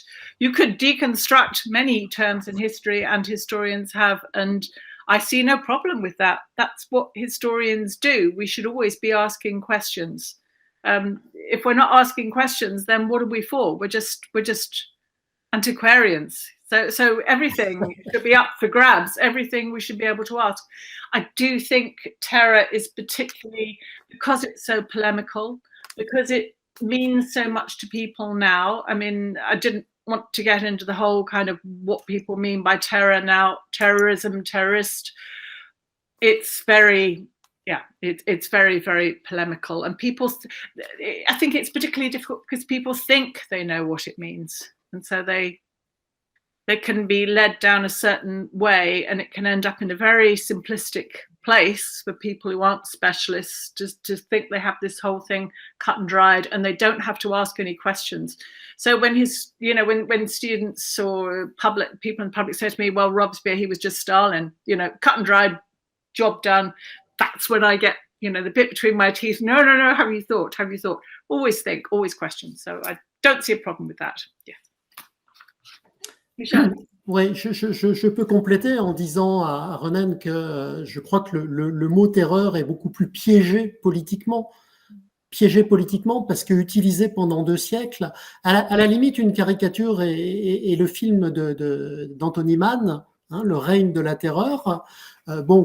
deconstruct many terms in history, and historians have, and I see no problem with that. That's what historians do. We should always be asking questions. If we're not asking questions, then what are we for? We're just antiquarians. So everything should be up for grabs. Everything we should be able to ask. I do think terror is particularly, because it's so polemical, because it means so much to people now. I mean, I didn't want to get into the whole kind of what people mean by terror now, terrorism, terrorist. It's very, it's very, very polemical. And people, I think it's particularly difficult because people think they know what it means. And so they can be led down a certain way, and it can end up in a very simplistic place for people who aren't specialists just to think they have this whole thing cut and dried, and they don't have to ask any questions. So when when students or people in public say to me, well, Robespierre, he was just Stalin, cut and dried, job done, that's when I get, the bit between my teeth. No, have you thought? Always think, always question. So I don't see a problem with that. Yeah. Michel. Oui, je peux compléter en disant à Renan que je crois que le mot terreur est beaucoup plus piégé politiquement parce que utilisé pendant 2 siècles, à la limite une caricature et le film d'Anthony Mann, hein, Le règne de la terreur,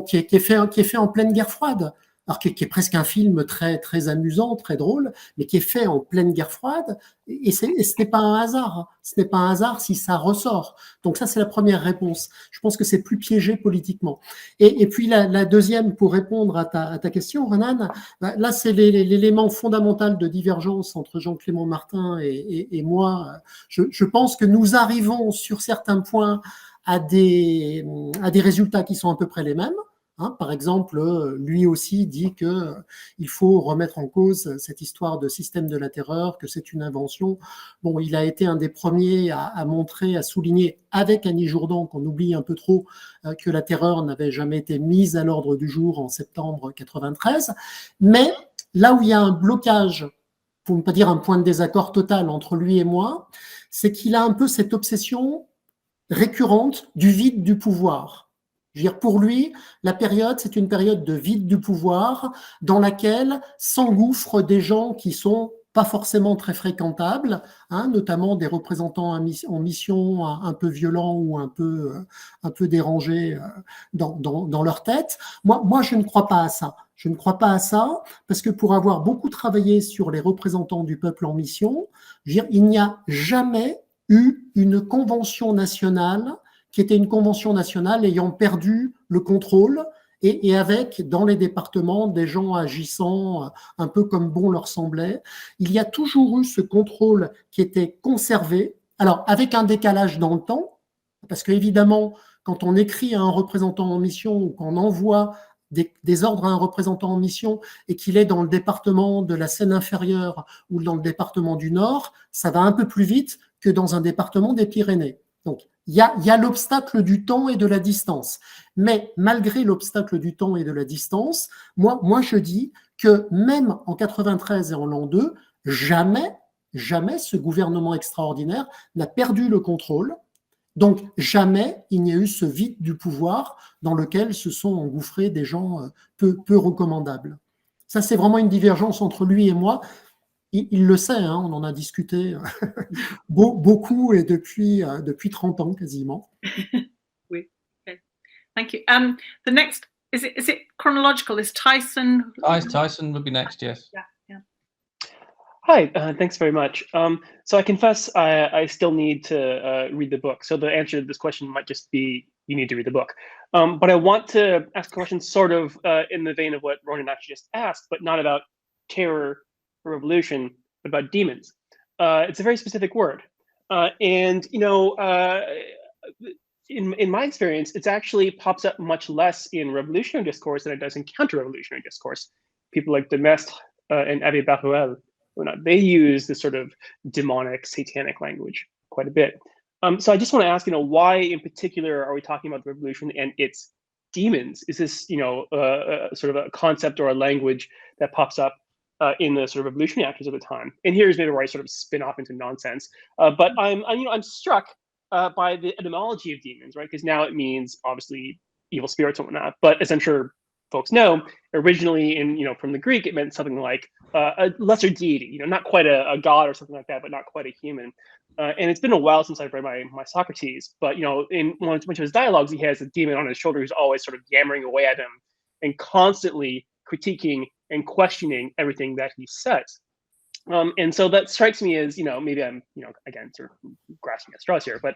qui est fait en pleine guerre froide. Alors qui est presque un film très, très amusant, très drôle, mais qui est fait en pleine guerre froide, et ce n'est pas un hasard. Ce n'est pas un hasard si ça ressort. Donc ça, c'est la première réponse. Je pense que c'est plus piégé politiquement. Et puis la deuxième, pour répondre à ta question, Renan, là, c'est l'élément fondamental de divergence entre Jean-Clément Martin et moi. Je pense que nous arrivons sur certains points à des résultats qui sont à peu près les mêmes. Hein, par exemple, lui aussi dit qu'il faut remettre en cause cette histoire de système de la terreur, que c'est une invention. Bon, il a été un des premiers à montrer, à souligner avec Annie Jourdan, qu'on oublie un peu trop, que la terreur n'avait jamais été mise à l'ordre du jour en septembre 93. Mais là où il y a un blocage, pour ne pas dire un point de désaccord total entre lui et moi, c'est qu'il a un peu cette obsession récurrente du vide du pouvoir. Je veux dire, pour lui, la période, c'est une période de vide du pouvoir dans laquelle s'engouffrent des gens qui sont pas forcément très fréquentables, hein, notamment des représentants en mission un peu violents ou un peu dérangés dans leur tête. Moi, je ne crois pas à ça. Je ne crois pas à ça parce que pour avoir beaucoup travaillé sur les représentants du peuple en mission, je veux dire, il n'y a jamais eu une convention nationale qui était une convention nationale ayant perdu le contrôle et avec, dans les départements, des gens agissant un peu comme bon leur semblait. Il y a toujours eu ce contrôle qui était conservé, alors avec un décalage dans le temps, parce qu'évidemment, quand on écrit à un représentant en mission ou qu'on envoie des ordres à un représentant en mission et qu'il est dans le département de la Seine inférieure ou dans le département du Nord, ça va un peu plus vite que dans un département des Pyrénées. Donc, il y a l'obstacle du temps et de la distance. Mais malgré l'obstacle du temps et de la distance, moi je dis que même en 93 et en l'an 2, jamais ce gouvernement extraordinaire n'a perdu le contrôle. Donc, jamais il n'y a eu ce vide du pouvoir dans lequel se sont engouffrés des gens peu recommandables. Ça, c'est vraiment une divergence entre lui et moi. Il le sait, hein, on en a discuté beaucoup et depuis 30 ans quasiment. Oui. Okay. Thank you. The next, is it chronological? Is Tyson? Tyson would be next, yes. Yeah. Hi, thanks very much. So I confess I still need to read the book. So the answer to this question might just be you need to read the book. But I want to ask a question sort of in the vein of what Ronan actually just asked, but not about terror or revolution, but about demons. It's a very specific word. And, you know, in my experience, it actually pops up much less in revolutionary discourse than it does in counter-revolutionary discourse. People like de Maistre and Abbé Barruel, they use this sort of demonic, satanic language quite a bit. So I just want to ask, you know, why in particular are we talking about the revolution and its demons? Is this, you know, sort of a concept or a language that pops up in the sort of revolutionary actors of the time? And here's maybe where I sort of spin off into nonsense. But I'm struck by the etymology of demons, right? Because now it means obviously evil spirits and whatnot. But as I'm sure folks know, originally in, you know, from the Greek, it meant something like a lesser deity, you know, not quite a god or something like that, but not quite a human. And it's been a while since I've read my Socrates, but, you know, in one of his dialogues, he has a demon on his shoulder who's always sort of yammering away at him and constantly critiquing and questioning everything that he says. And so that strikes me as, you know, maybe I'm, you know, again, sort of grasping at straws here, but,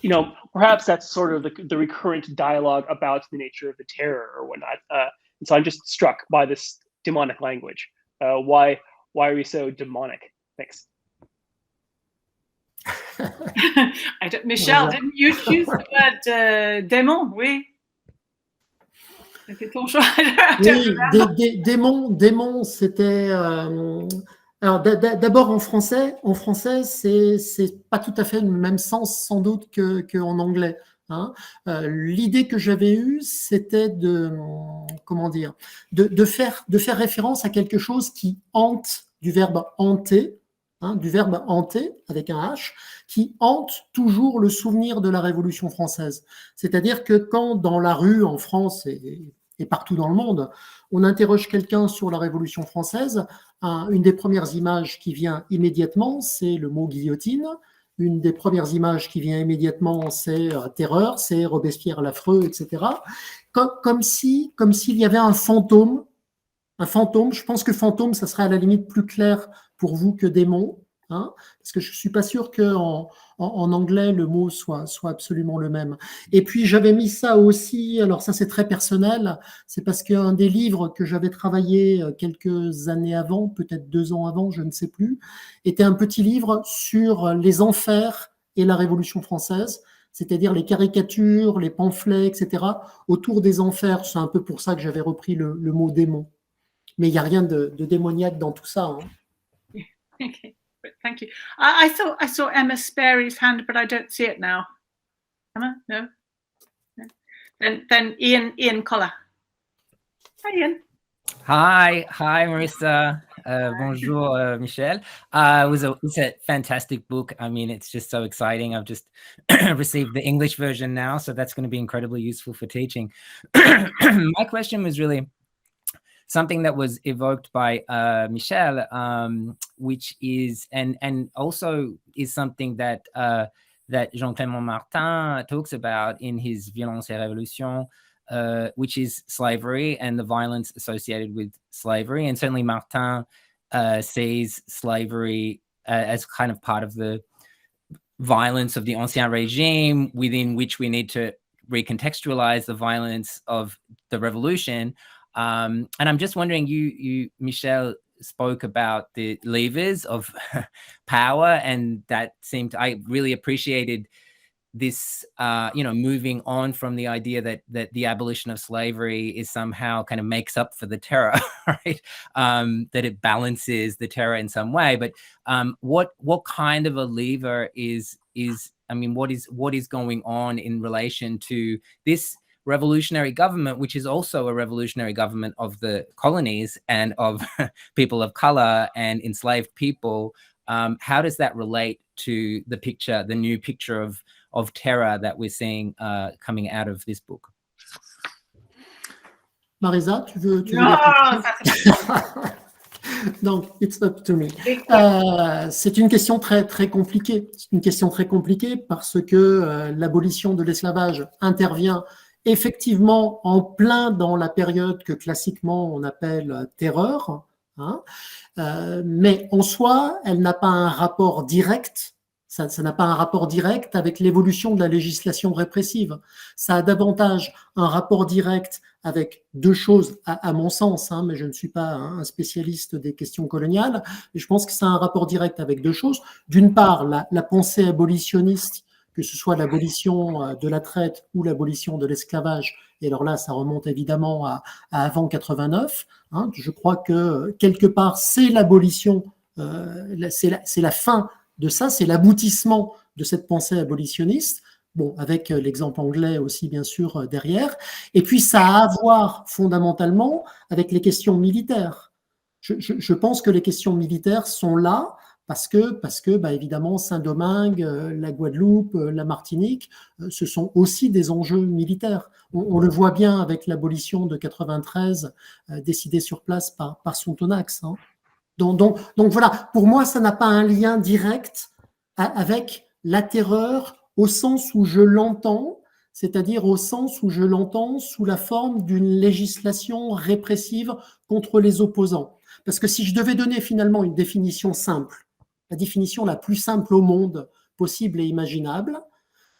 you know, perhaps that's sort of the recurrent dialogue about the nature of the terror or whatnot. And so I'm just struck by this demonic language. Why are we so demonic? Thanks. Michel, didn't you choose the word démon? Oui. C'était ton choix. Oui, démon, c'était. Alors d'abord en français, c'est pas tout à fait le même sens sans doute qu'en anglais. Hein. L'idée que j'avais eue, c'était de faire référence à quelque chose qui hante, du verbe hanter. Hein, du verbe hanter, avec un H, qui hante toujours le souvenir de la Révolution française. C'est-à-dire que quand dans la rue, en France et partout dans le monde, on interroge quelqu'un sur la Révolution française, une des premières images qui vient immédiatement, c'est le mot guillotine. Une des premières images qui vient immédiatement, c'est terreur, c'est Robespierre l'affreux, etc. Comme s'il y avait un fantôme. Un fantôme, je pense que fantôme, ça serait à la limite plus clair pour vous que démon, hein, parce que je ne suis pas sûr qu'en anglais, le mot soit absolument le même. Et puis, j'avais mis ça aussi, alors ça c'est très personnel, c'est parce qu'un des livres que j'avais travaillé quelques années avant, peut-être 2 ans avant, je ne sais plus, était un petit livre sur les enfers et la Révolution française, c'est-à-dire les caricatures, les pamphlets, etc., autour des enfers. C'est un peu pour ça que j'avais repris le mot démon. Mais il n'y a rien de démoniaque dans tout ça. Hein. Okay, thank you. I saw Emma Sperry's hand, but I don't see it now. Emma, no. Then Ian Collar. Hi, Ian. Hi, Marisa. Bonjour, Michel. It's a fantastic book. I mean, it's just so exciting. I've just received the English version now, so that's going to be incredibly useful for teaching. My question was really something that was evoked by Michel, which is and also is something that that Jean-Clément Martin talks about in his Violence et Révolution, which is slavery and the violence associated with slavery. And certainly Martin sees slavery as kind of part of the violence of the Ancien Regime, within which we need to recontextualize the violence of the revolution. And I'm just wondering, you Michel, spoke about the levers of power, and that seemed, I really appreciated this, moving on from the idea that the abolition of slavery is somehow kind of makes up for the terror, right? That it balances the terror in some way. But what kind of a lever is what is going on in relation to this revolutionary government, which is also a revolutionary government of the colonies and of people of color and enslaved people? How does that relate to the picture, the new picture of terror that we're seeing coming out of this book? Marisa, tu veux Donc, it's up to me. C'est une question très, très compliquée. C'est une question très compliquée parce que l'abolition de l'esclavage intervient effectivement en plein dans la période que classiquement on appelle terreur, hein, mais en soi, elle n'a pas un rapport direct, Ça n'a pas un rapport direct avec l'évolution de la législation répressive. Ça a davantage un rapport direct avec deux choses, à mon sens, hein, mais je ne suis pas un spécialiste des questions coloniales, mais je pense que ça a un rapport direct avec deux choses. D'une part, la pensée abolitionniste, que ce soit l'abolition de la traite ou l'abolition de l'esclavage, et alors là, ça remonte évidemment à avant 89. Hein, je crois que quelque part, c'est l'abolition, c'est la fin de ça, c'est l'aboutissement de cette pensée abolitionniste, bon, avec l'exemple anglais aussi, bien sûr, derrière. Et puis, ça a à voir fondamentalement avec les questions militaires. Je pense que les questions militaires sont là parce que bah, évidemment, Saint-Domingue, la Guadeloupe, la Martinique, ce sont aussi des enjeux militaires. On le voit bien avec l'abolition de 93 décidée sur place par Sontonax, hein. Donc voilà, pour moi, ça n'a pas un lien direct avec la terreur au sens où je l'entends, c'est-à-dire au sens où je l'entends sous la forme d'une législation répressive contre les opposants. Parce que si je devais donner finalement une définition simple, la définition la plus simple au monde possible et imaginable,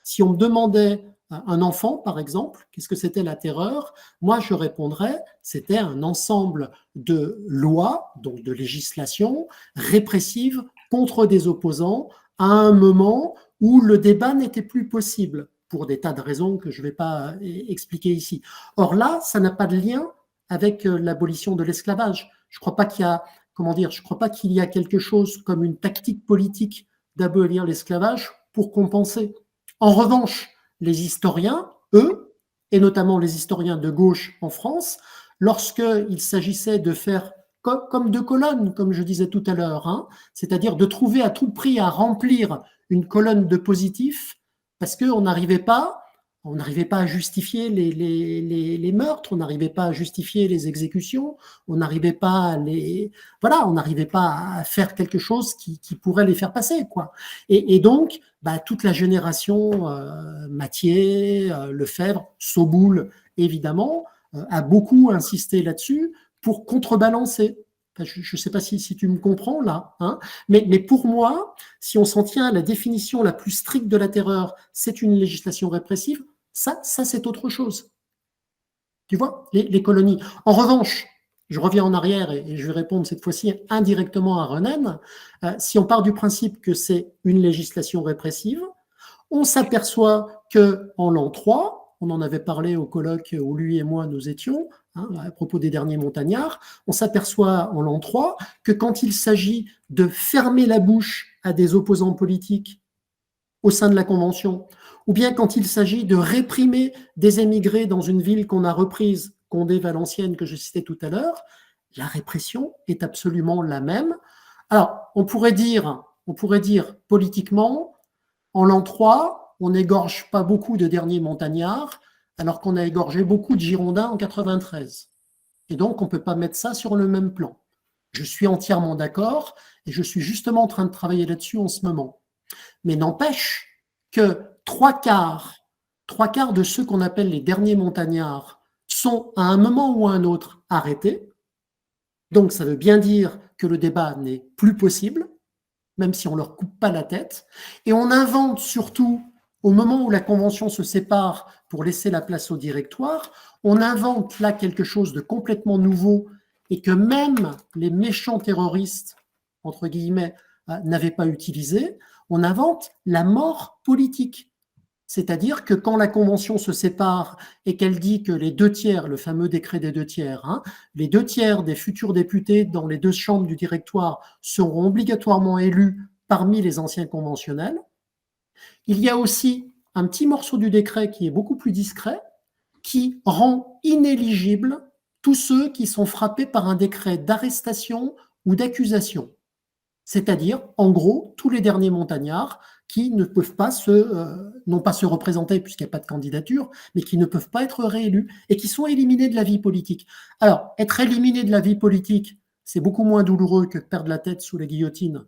si on me demandait un enfant, par exemple, qu'est-ce que c'était la terreur? Moi, je répondrais, c'était un ensemble de lois, donc de législation répressive contre des opposants à un moment où le débat n'était plus possible, pour des tas de raisons que je ne vais pas expliquer ici. Or là, ça n'a pas de lien avec l'abolition de l'esclavage. Je ne crois pas qu'il y a, je crois pas qu'il y a quelque chose comme une tactique politique d'abolir l'esclavage pour compenser. En revanche, les historiens, eux, et notamment les historiens de gauche en France, lorsqu'il s'agissait de faire comme deux colonnes, comme je disais tout à l'heure, hein, c'est-à-dire de trouver à tout prix à remplir une colonne de positifs, parce qu'on n'arrivait pas à justifier les meurtres, on n'arrivait pas à justifier les exécutions, on n'arrivait pas on n'arrivait pas à faire quelque chose qui pourrait les faire passer, quoi. Et donc, bah, toute la génération Mathieu, Lefebvre, Soboul, évidemment, a beaucoup insisté là-dessus pour contrebalancer. Je ne sais pas si tu me comprends là, hein, mais pour moi, si on s'en tient à la définition la plus stricte de la terreur, c'est une législation répressive, ça c'est autre chose. Tu vois, les colonies. En revanche, je reviens en arrière et je vais répondre cette fois-ci indirectement à Renan. Si on part du principe que c'est une législation répressive, on s'aperçoit qu'en l'an 3, on en avait parlé au colloque où lui et moi nous étions, hein, à propos des derniers montagnards, on s'aperçoit en l'an 3 que quand il s'agit de fermer la bouche à des opposants politiques au sein de la Convention, ou bien quand il s'agit de réprimer des émigrés dans une ville qu'on a reprise, Condé, Valenciennes, que je citais tout à l'heure, la répression est absolument la même. Alors, on pourrait dire politiquement, en l'an 3, on n'égorge pas beaucoup de derniers montagnards, alors qu'on a égorgé beaucoup de Girondins en 93. Et donc, on ne peut pas mettre ça sur le même plan. Je suis entièrement d'accord, et je suis justement en train de travailler là-dessus en ce moment. Mais n'empêche que trois quarts de ceux qu'on appelle les derniers montagnards sont à un moment ou à un autre arrêtés. Donc, ça veut bien dire que le débat n'est plus possible, même si on ne leur coupe pas la tête. Et on invente surtout, au moment où la Convention se sépare pour laisser la place au directoire, on invente là quelque chose de complètement nouveau et que même les méchants terroristes, entre guillemets, n'avaient pas utilisé. On invente la mort politique. C'est-à-dire que quand la Convention se sépare et qu'elle dit que les 2/3, le fameux décret des 2/3, hein, les 2/3 des futurs députés dans les 2 chambres du directoire seront obligatoirement élus parmi les anciens conventionnels, il y a aussi un petit morceau du décret qui est beaucoup plus discret, qui rend inéligibles tous ceux qui sont frappés par un décret d'arrestation ou d'accusation. C'est-à-dire, en gros, tous les derniers montagnards qui ne peuvent pas non pas se représenter puisqu'il n'y a pas de candidature, mais qui ne peuvent pas être réélus et qui sont éliminés de la vie politique. Alors, être éliminé de la vie politique, c'est beaucoup moins douloureux que de perdre la tête sous la guillotine.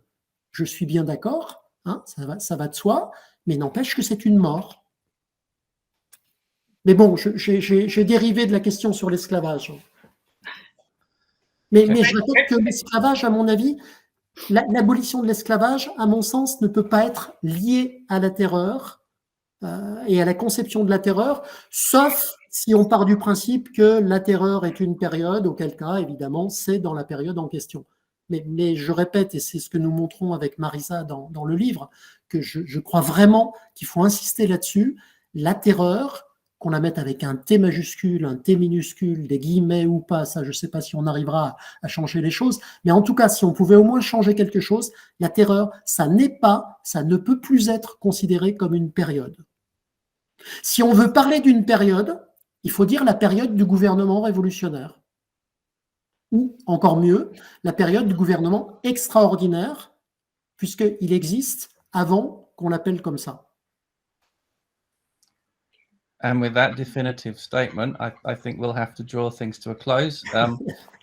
Je suis bien d'accord, hein, ça va de soi, mais n'empêche que c'est une mort. Mais bon, j'ai dérivé de la question sur l'esclavage. Mais je répète que l'esclavage, à mon avis, L'abolition de l'esclavage, à mon sens, ne peut pas être liée à la terreur et à la conception de la terreur, sauf si on part du principe que la terreur est une période, auquel cas, évidemment, c'est dans la période en question. Mais je répète, et c'est ce que nous montrons avec Marisa dans le livre, que je crois vraiment qu'il faut insister là-dessus. La terreur, qu'on la mette avec un T majuscule, un T minuscule, des guillemets ou pas, ça je ne sais pas si on arrivera à changer les choses, mais en tout cas, si on pouvait au moins changer quelque chose, la terreur, ça ne peut plus être considéré comme une période. Si on veut parler d'une période, il faut dire la période du gouvernement révolutionnaire. Ou, encore mieux, la période du gouvernement extraordinaire, puisqu'il existe avant qu'on l'appelle comme ça. And with that definitive statement, I think we'll have to draw things to a close.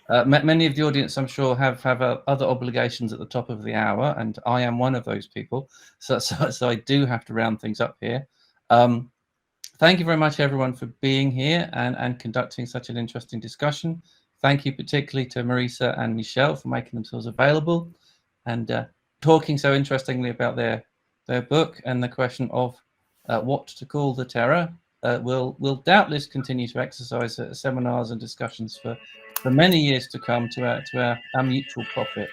Many of the audience, I'm sure, have other obligations at the top of the hour, and I am one of those people. So I do have to round things up here. Thank you very much, everyone, for being here and conducting such an interesting discussion. Thank you particularly to Marisa and Michel for making themselves available and talking so interestingly about their book and the question of what to call the terror. We'll doubtless continue to exercise seminars and discussions for many years to come to our mutual profit.